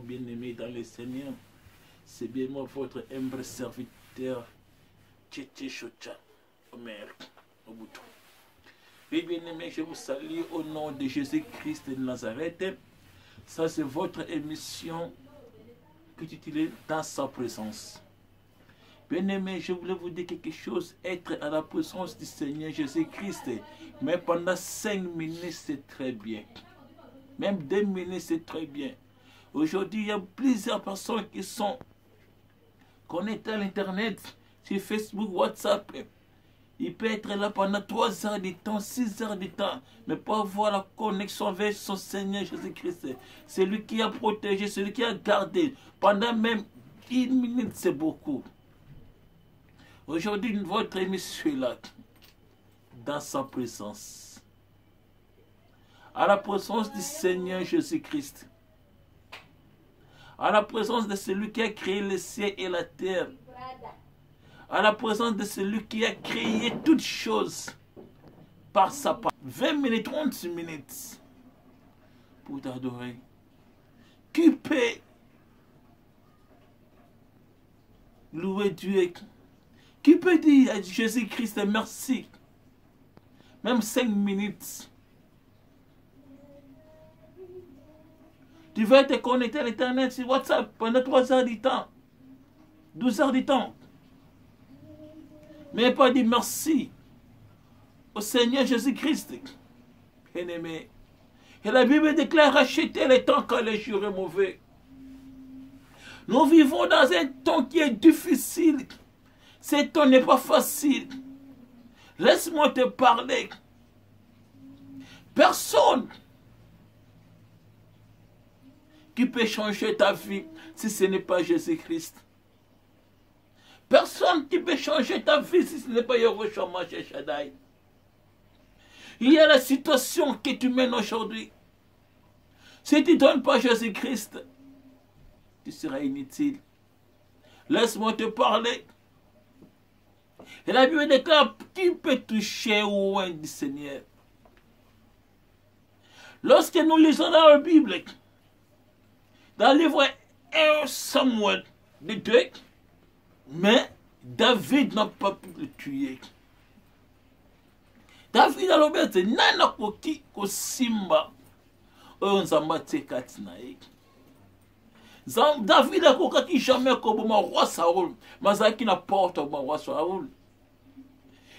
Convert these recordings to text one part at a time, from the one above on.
bien-aimés dans le Seigneur. C'est bien moi, votre humble serviteur, Tchétché Chocha, Omer, Obuto. Oui, bien-aimés, je vous salue au nom de Jésus-Christ de Nazareth. Ça, c'est votre émission que tu utilises dans sa présence. Bien-aimés, je voulais vous dire quelque chose. Être à la présence du Seigneur Jésus-Christ, mais pendant 5 minutes, c'est très bien. Même 2 minutes, c'est très bien. Aujourd'hui, il y a plusieurs personnes qui sont connectées à l'Internet, sur Facebook, WhatsApp. Il peut être là pendant 3 heures de temps, 6 heures de temps, mais pas avoir la connexion avec son Seigneur Jésus-Christ. C'est lui qui a protégé, c'est lui qui a gardé. Pendant même 1 minute, c'est beaucoup. Aujourd'hui, votre émission est là, dans sa présence. À la présence du Seigneur Jésus-Christ. À la présence de celui qui a créé le ciel et la terre. À la présence de celui qui a créé toutes choses par sa part. 20 minutes, 30 minutes pour t'adorer. Qui peut louer Dieu? Qui peut dire à Jésus-Christ merci? Même 5 minutes. Tu vas te connecter à l'Internet sur WhatsApp pendant 3 heures du temps. 12 heures du temps. Mais pas dire merci au Seigneur Jésus-Christ. Bien-aimé. Et la Bible déclare racheter le temps quand le jour est mauvais. Nous vivons dans un temps qui est difficile. Ce temps n'est pas facile. Laisse-moi te parler. Personne qui peut changer ta vie si ce n'est pas Jésus-Christ. Personne qui peut changer ta vie si ce n'est pas Yehoshua Shaddai. Il y a la situation que tu mènes aujourd'hui. Si tu ne donnes pas Jésus-Christ, tu seras inutile. Laisse-moi te parler. Et la Bible déclare qui peut toucher au loin du Seigneur. Lorsque nous lisons dans la Bible, dans le livre 1 Samuel de 2, mais David n'a pas pu le tuer. David a l'obéi, nana koki ko simba oyo nzamba tekati na ye. David a kokaki jamais koboma roi Saoul, mazaki na porte au roi Saoul.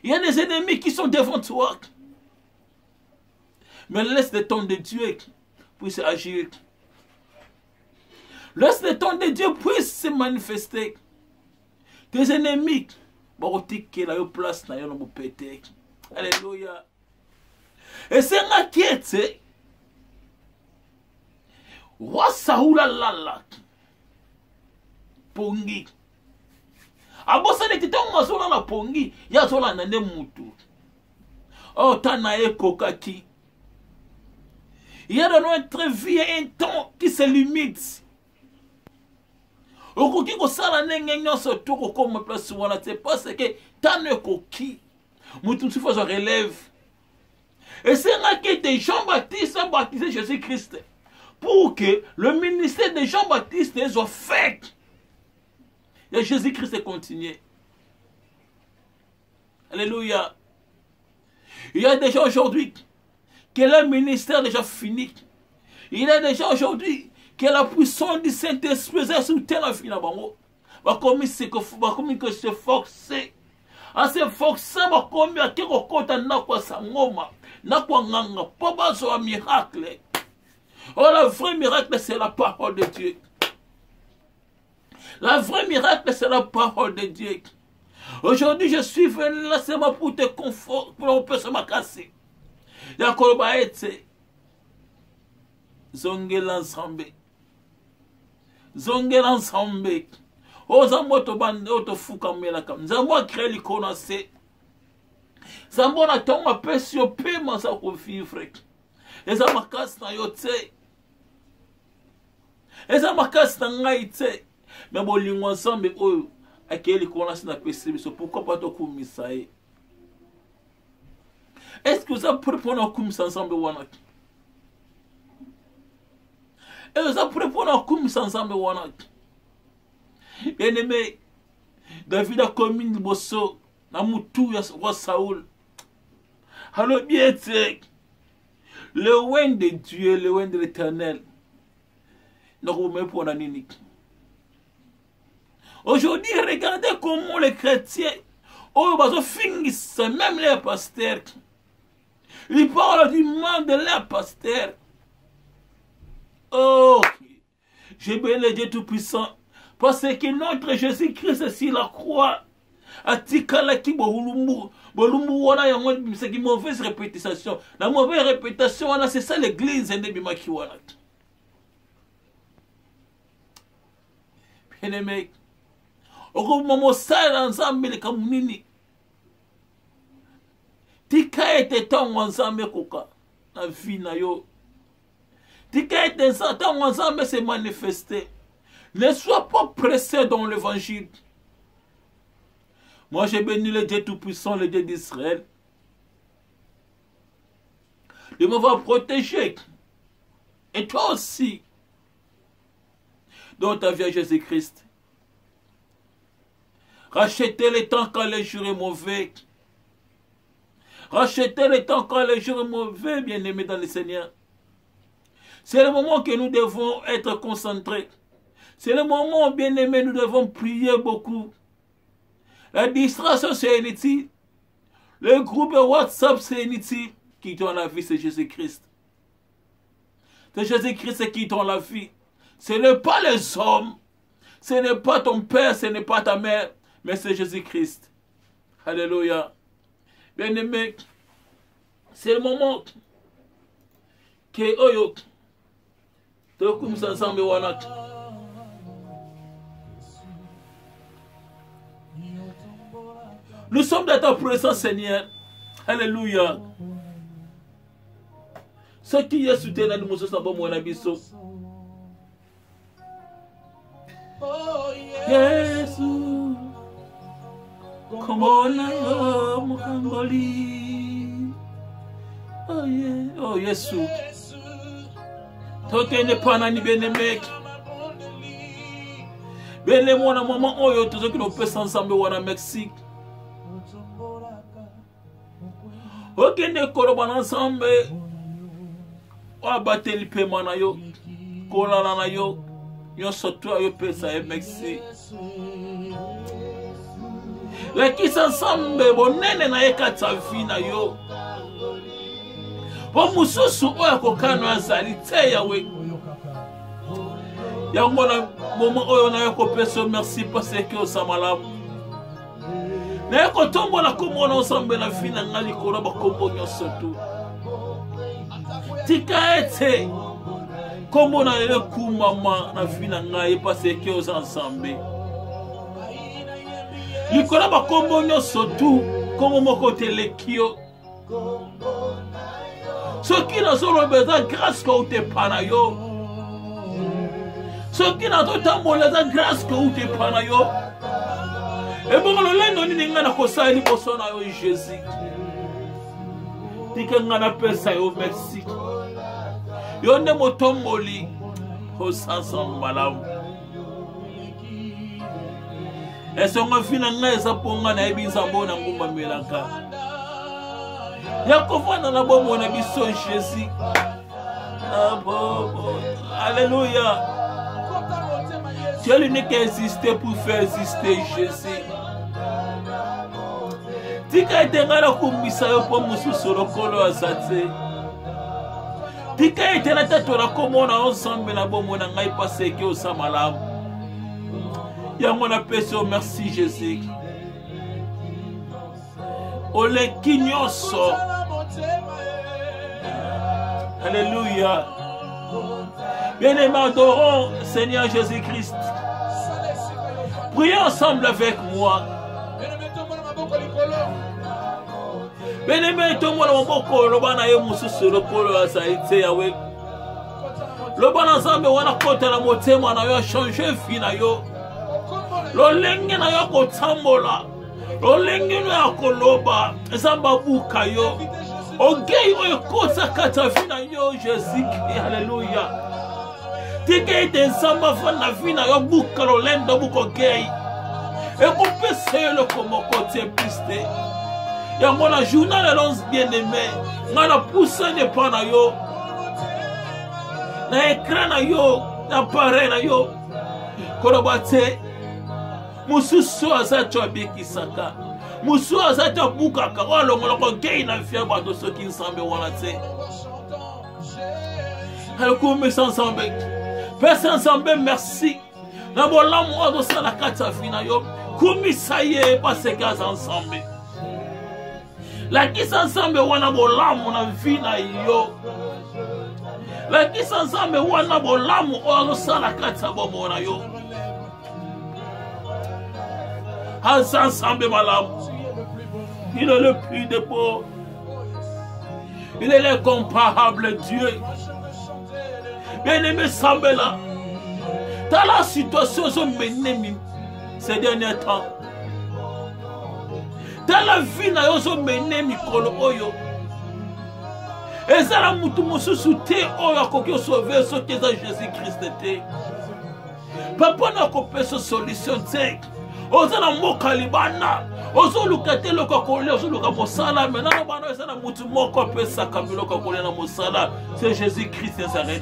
Il y a des ennemis qui sont devant toi. Mais laisse le temps de Dieu puisse agir. Laisse le temps de Dieu puisse se manifester. Tes ennemis vont tiquer la place na yo no pété. Alléluia. Et c'est inquiété. Roi Saoul lala. Pongi. Abosa ne tete ngazola na pongi, ya zola na ne mutu. Oh tana e kokaki. Il y a dans notre vie un temps qui se limite. Okoki ko sala nenge nyonso to ko comme place wana c'est parce que tane koki. Mutu tu fais un relève. Et c'est là que des Jean-Baptiste a baptisé Jésus-Christ pour que le ministère de Jean-Baptiste soit fait. Et Jésus-Christ continue. Alléluia. Il y a des gens aujourd'hui que le ministère est déjà fini. Il y a des gens aujourd'hui que la puissance du Saint-Esprit est sous terre fini. Comme se forcer. À se forcer, comme à quelque côté n'a pas sa ngoma, n'a pas nganga, pas besoin de miracle. Oh, le vrai miracle, c'est la parole de Dieu. La vraie miracle, c'est la parole de Dieu. Aujourd'hui, je suis venu là seulement pour te conforter, pour qu'on puisse me casser. Yakoba ete. Zongela ensemble. Zongela ensemble. Oh, Zambo to bande, oh, to fuka mela kam. Zambo a créé l'icône, c'est. Zambo na tonga pesi yo pema sa ko vivre. Eza makas na yo te. Eza makas na ngai te. Mais bon, l'ingwa ensemble, oh, a créé l'icône, c'est na pesi biso. Pourquoi pas to kumisa e? Est-ce que vous avez proposé un kumisa ensemble wana? Et ça pourrait prendre comme ça ensemble. Bien aimé, David a commis le bosso, na moutou ya roi Saoul. Alors bien, le loin de Dieu, le loin de l'Éternel, nous remet pour la nini. Aujourd'hui, regardez comment les chrétiens, oh, ils finissent, même les pasteurs, ils parlent du mal de leurs pasteurs. Oh, j'ai béni Dieu Tout-Puissant, parce que notre Jésus-Christ, sur la croix, a tikala ki bolumbu wana yango c'est une mauvaise réputation. La mauvaise réputation wana c'est ça l'église ende bimaki wana. Bien aimé, oko momo sala nzambe le kamunini. Tika ete tango nzambe koka na vie na yo. Tika ete tango nzambe se manifester. Ne sois pas pressé dans l'évangile. Moi, j'ai béni le Dieu Tout-Puissant, le Dieu d'Israël. Il m'avoir protégé. Et toi aussi. Dans ta vie à Jésus-Christ. Rachetez le temps quand les jours est mauvais. Rachetez le temps quand les jours est mauvais, bien-aimés dans le Seigneur. C'est le moment que nous devons être concentrés. C'est le moment, bien-aimés, nous devons prier beaucoup. La distraction, c'est inutile. Le groupe WhatsApp, c'est inutile. Qui t'ont la vie, c'est Jésus-Christ. C'est Jésus-Christ qui t'ont la vie. Ce n'est pas les hommes. Ce n'est pas ton père, ce n'est pas ta mère. Mais c'est Jésus-Christ. Alléluia. Bien-aimé, c'est le moment que Oyo, comme ça, ensemble, nous sommes dans ta présence, Seigneur. Alléluia. Ce qui est soutenu dans nous, c'est bon, abisso. Jésus, comment on Mukangoli. Oh yeah, oh Jésus. Toi qui n'es pas nani bien-aimé. Bien-aimé, mon maman, oh yo, tous ceux qui nous paient ensemble, au Mexique. Ok, ne koloba ensemble. Wa bateli pe mana yo. Kolala na yo. Yo soto yo pesa e Mexique. La kisa ensemble bonene na ekata vina yo. Bo mususu oya kokano azali te yawe. Ya ngona momo oyo na yo ko pesa merci parce que o samalamu. Na ko tombo na komona ensemble na fina ngali ko ba kombo nyoso tu. Tika ete kombo na le kumama na fina ngai parce que os ensemble. Likola ba kombo nyoso tu komo moko telekio. Soki na solo beza grâce ko te pana yo. Soki na to tambola za grâce ko te pana yo. Et bon, le lendo ni ngana kosa ni bosona yo Jésus. Tika ngana pesa yo merci. Yo ne motomboli ho sansan malam. Eso ngafina ngaisa ponga na ebinza mbona ngumba melanka. Yakovana na bomo na biso Jésus. Alléluia. Tu es l'unique qui a existé pour faire exister Jésus. Tika etengala kumbisa yo po mususu lokolo azate. Tika etena tatola komona ensemble na bomo na ngai passé que au samalamu. Yango na peso merci Jésus. Ole kinyoso. Alléluia. Bien-aimés, adorons Seigneur Jésus-Christ. Prions ensemble avec moi. Bien-aimés, tout le monde a beaucoup de gens qui ont été le bon ensemble, on a côté la moitié, on a changé vie. Le lengue na yo kotambola. Le lengue na koloba. Zamba buka yo. Ogei oyo kosa kata vie na yo Jésus. Alléluia. tika ete nsamba fana vina yo bukalo lendo buko gay et qu'on peut le comme côté piste yango na journal l'once bien aimé ngana poussa ne pana yo na écran na yo na appareil na yo kono bate mususu azacho abikisaka mususu azacho bukaka olongolo ko gay na fia ba to soki nsambe wana te alkume ensemble pesa ensemble merci na bolamu odo sala kata fina yo kumisa ye paseka ensemble la kisa ensemble wana bolamu na vina yo la kisa ensemble wana bolamu odo sala kata bomona yo ensemble malamu il est le plus de beau il est l'incomparable Dieu bien-aimé Sambela, dans la situation ces derniers temps, dans la vie na yo zo menemi kolo oyo, ezala mutu mususu te oyo akoki sauver ce qui est Jésus-Christ te. Papa na ko pesa solution te. Ozana moka libana, ozoluka te loko kole, ozoluka mosala, maintenant bana ezana mutu moko pesa kamilo ko kole na mosala, c'est Jésus-Christ qui s'arrête.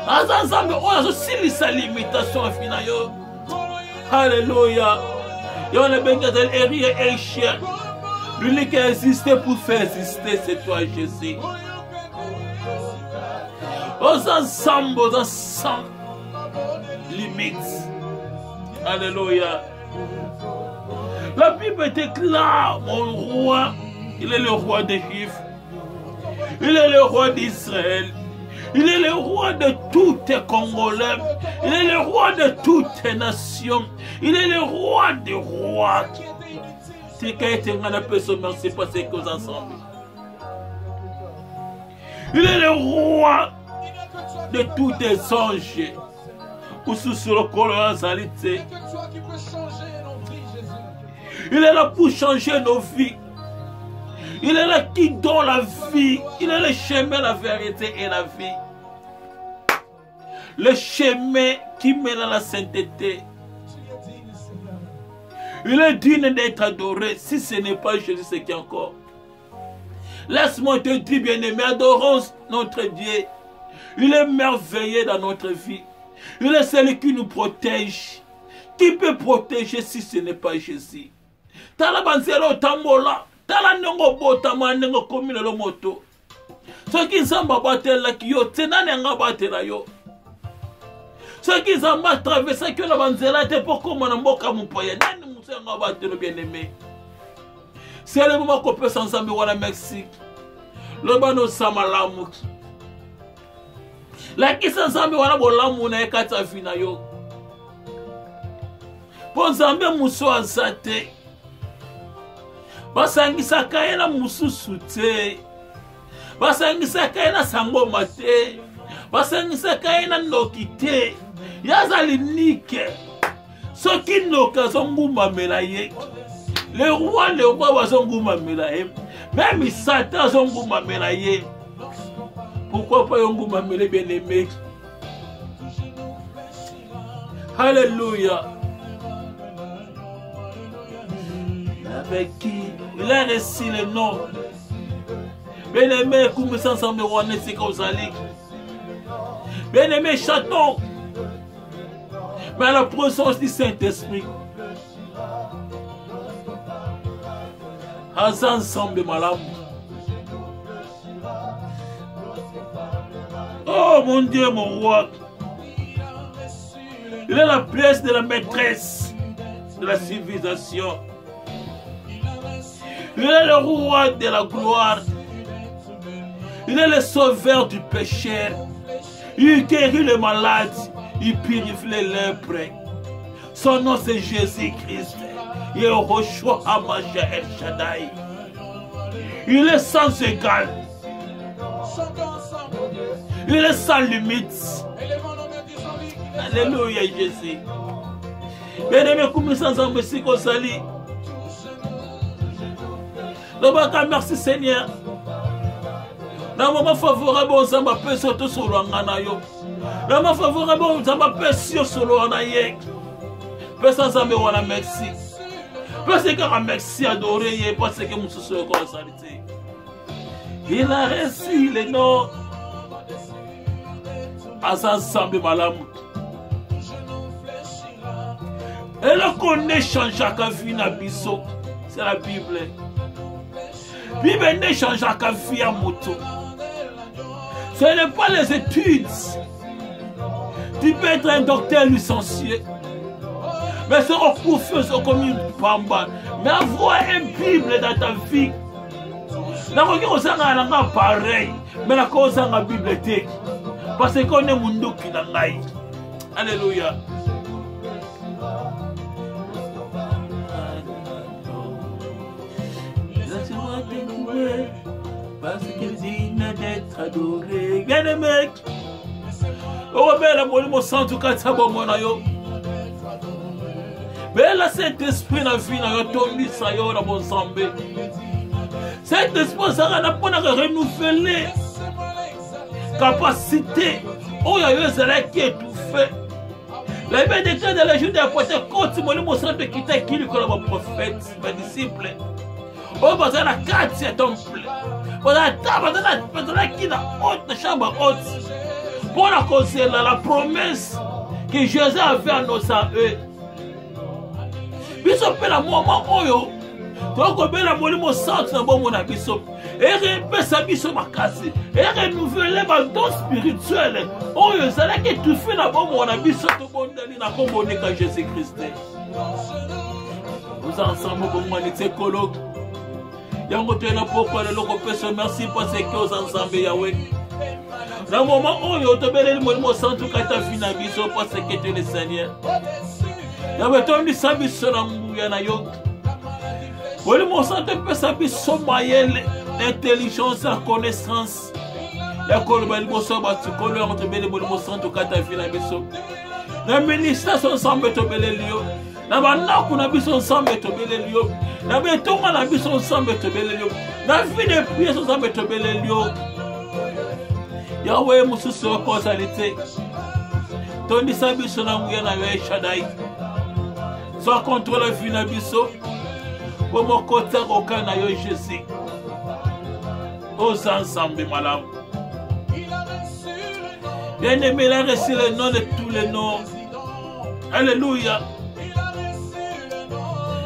Ensemble, on a aussi sa limitation fina yo. Alléluia. Yo le bengazel héritier et chien. Lui qui a existé pour faire exister, c'est toi Jésus. Ensemble, sans limite. Alléluia. La Bible déclare, mon roi, il est le roi des Juifs. Il est le roi d'Israël. Il est le roi de toutes les Congolais. Il est le roi de toutes les nations. Il est le roi des rois. C'est qu'il a merci parce que nous ensemble. Il est le roi de tous les anges. Pour sur le colon salité. Il est là pour changer nos vies. Il est là qui donne la vie. Il est le chemin, la vérité et la vie. Le chemin qui mène à la sainteté. Il est digne d'être adoré. Si ce n'est pas Jésus, c'est qui encore? Laisse-moi te dire, bien-aimé, adorons notre Dieu. Il est merveilleux dans notre vie. Il est celui qui nous protège. Qui peut protéger si ce n'est pas Jésus? Talabanzelo tambola. Tala nengo bota manengo komina lo moto. So ki nzamba batela ki yo tenane nga batela yo. So ki nzamba traverser que la banzela te poko mona mboka mupaya nani muso nga batelo bien aimé. C'est le moment qu'on peut s'ensemble wana Mexique. Le bano samalamu. La ki s'ensemble wana bolamu na ekata fina yo. Bon zambe muso azate. Basangisaka ena mususu te. Basangisaka ena sangoma te. Basangisaka ena noki te. Yazali nike. Soki noka zonguma melaye. Le roi zonguma melaye. Même Satan zonguma melaye. Pourquoi pas yonguma melaye bien aimé? Alléluia. Avec qui il a reçu le nom. Bien-aimé, comme ça ensemble, on est comme ça. Bien-aimé, chantons. Mais à la présence du Saint-Esprit. Ensemble, madame. Oh mon Dieu, mon roi. Il est la place de la maîtresse de la civilisation. Il est le roi de la gloire. Il est le sauveur du péché. Il guérit les malades. Il purifie les lèpres. Son nom c'est Jésus-Christ. Yehoshua Hamashiach El Shaddai. Il est sans égal. Il est sans limite. Alléluia Jésus. Bien-aimé, comme ça ensemble, si qu'on s'allie. Merci Seigneur. Dans le moment favorable, on s'en va surtout sur le Na ma favorable nzamba pesio solo na ye. Pesa nzambe wana merci. Parce que merci adoré ye parce que mususu ko salite. Il a reçu les noms à sa sambe malamu. Et le connaît change à vie na biso. C'est la Bible. Bible ne change à vie à moto. Ce n'est pas les études. Tu peux être un docteur licencié. Mais c'est au professeur c'est comme une pamba. Mais avoir une Bible dans ta vie. Na regarde ça na pareil. Mais la cause dans la bibliothèque. Parce qu'on est mundo qui n'a pas. Alléluia. Parce qu'il dit d'être adoré. Bien les mecs. Oh belle mon sang tout cas ça bon mon ayo. Belle Saint-Esprit na vie na yo tondi sa yo na bon sambe. Saint-Esprit ça na pas na renouveler capacité. Oh ya yo zala qui étouffé. La Bible déclare dans les jours de Pentecôte mon sang de quitter qui le prophète, mes disciples. Oh parce que la carte c'est temple. Pour la table dans la qui na haute chambre haute. Pour la conseiller la promesse que Jésus avait annoncé à eux. Biso pe la moment oyo toko bela molimo centre na bomo na biso et repesa biso makasi et renouveler ba don spirituel oyo zala ke tout fait na bomo na biso to bondeli na kombo ne ka Jésus Christ. Nous ensemble bomo ni tekolo yango tena poko le loko peso merci parce que aux ensemble Yahweh. Na moment oyo to bela molimo centre ka ta fina biso parce que tu es le Seigneur. Yawe tondi sabi sona mbuya na yo. Wole mo sante pe sabi somayele intelligence et connaissance. Ya ko le mo so ba tu ko le mo tebele mo sante kata fina biso. Na ministre son sambe to bele liyo. Na bana ku na biso sambe to bele liyo. Na be tonga na biso sambe to bele liyo. Na fine prier son sambe to bele liyo. Yawe mususu ko salite. Tondi sabi sona mbuya na yo Shaddai. Soit contre la vie na biso pour mon côté au na yo Jésus aux ensemble malam bien aimé la reçu le nom de tous les noms. Alléluia.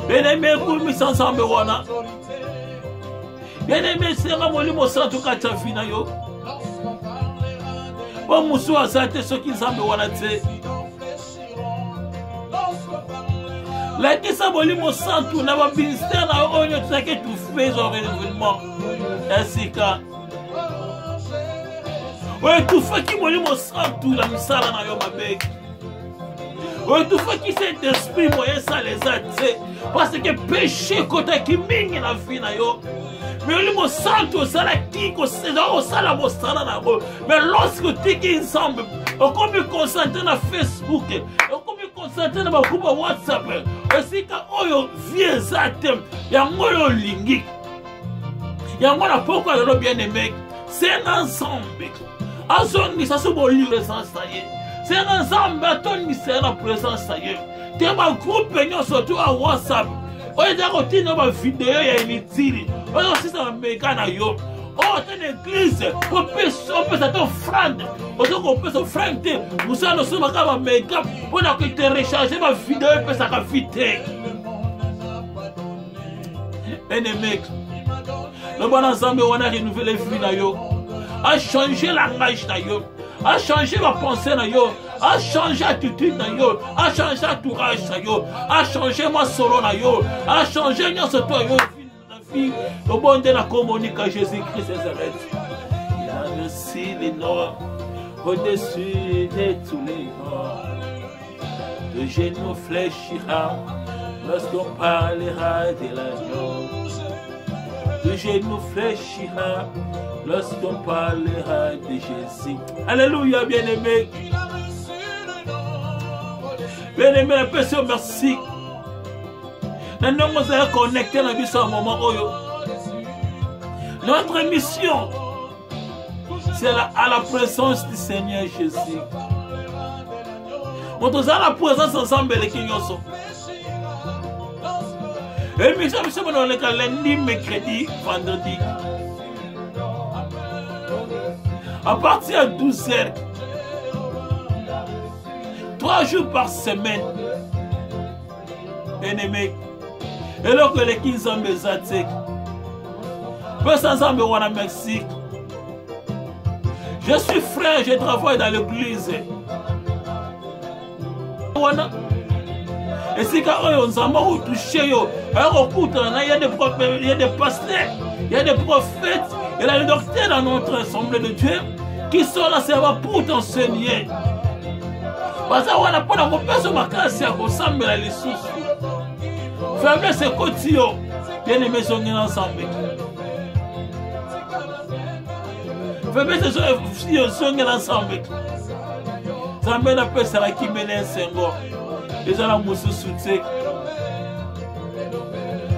Bien aimé pour mis ensemble wana bien aimé c'est un molimo santo kata vie na yo pour musu asate ce qui ensemble wana te. La qui s'aboli mon sang tout n'a pas ministère na on ne sait que tout fait au renouvellement ainsi qu'à ouais tout fait qui moli mon sang tout la misala na yo mabe ouais tout fait qui cet esprit moyen ça les a dit parce que péché côté qui mingi la vie na yo mais le mon sang tout ça la qui ko c'est dans ça la mo sala na go mais lorsque tu qui ensemble on comme concentrer na Facebook on comme concentrer na ba groupe WhatsApp aussi ka oyo vie zatem ya ngoyo lingi ya ngona pourquoi le bien aimé c'est ensemble azoni ça se boli présence ça y est c'est ensemble atoni c'est la présence ça y est te ba groupe nyo surtout à WhatsApp oyo da kotina ba vidéo ya inutile oyo sisa meka na yo. Oh, t'es une église, on peut t'offrande, on peut s'offrander. Nous sommes sur ma make-up pour que tu recharges ma vidéo et que ça va vite. Ennemi, le bon ensemble, on a renouvelé la vie, a changé la langage, a changé ma pensée, a changé l'attitude, a changé l'entourage, a changé ma solo, a changé notre toit. Au bon de la communique à Jésus-Christ Nazareth. Il a reçu les noms au-dessus de tous les noms. Le genou fléchira lorsqu'on parlera de l'agneau. Le genou fléchira lorsqu'on parlera de Jésus. Alléluia, bien-aimé. Bien-aimé, la personne, merci. Nous sommes connectés à la moment. Notre mission, C'est à la présence du Seigneur Jésus. On est à la présence ensemble les Kinyoso. Et nous sommes lundi, mercredi, vendredi. À partir de 12h, 3 jours par semaine, ennemi. Et là que les 15 ans me zatek, ensemble au Mexique. Je suis frère, je travaille dans l'église. Et si on s'en touché, il y a des pasteurs, il y a des prophètes, il y a des docteurs dans notre assemblée de Dieu qui sont là pour t'enseigner. Parce qu'on n'a pas de personne qui ressemble à l'Issus. Faiblesse et quotidien, bien aimé, sont ensemble. Faiblesse et sont ensemble. Ça mène à peu ça qui mène un sengo. Et ça la mousse soutien.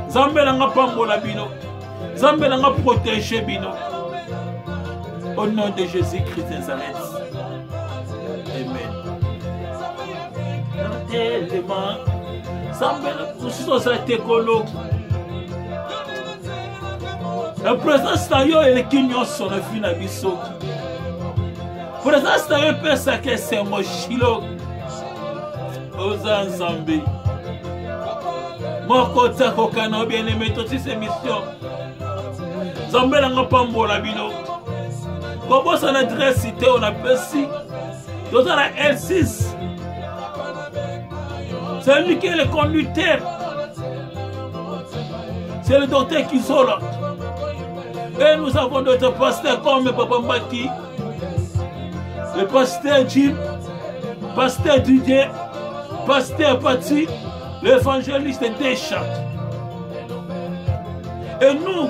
Zambé n'a pas mbola bino. Zambé n'a pas protégé bino. Au nom de Jésus-Christ de Nazareth. Amen. Tellement. Zambé n'a pas técolo. La présence de Dieu est le kinyo sur le fin de biso. La présence de Dieu peut s'acquérir c'est un chilo. Oza Nzambe. Moko tako kana bien aimé toute cette émission. Nzambe n'a pas mbola bino. Comment son adresse cité on appelle si. Dans la L6. C'est lui qui est le conducteur. C'est le docteur qui sont là. Et nous avons d'autres pasteurs comme Papa Mbaki, le pasteur Jim, pasteur Didier, pasteur Pati, l'évangéliste Deschamps. Et nous,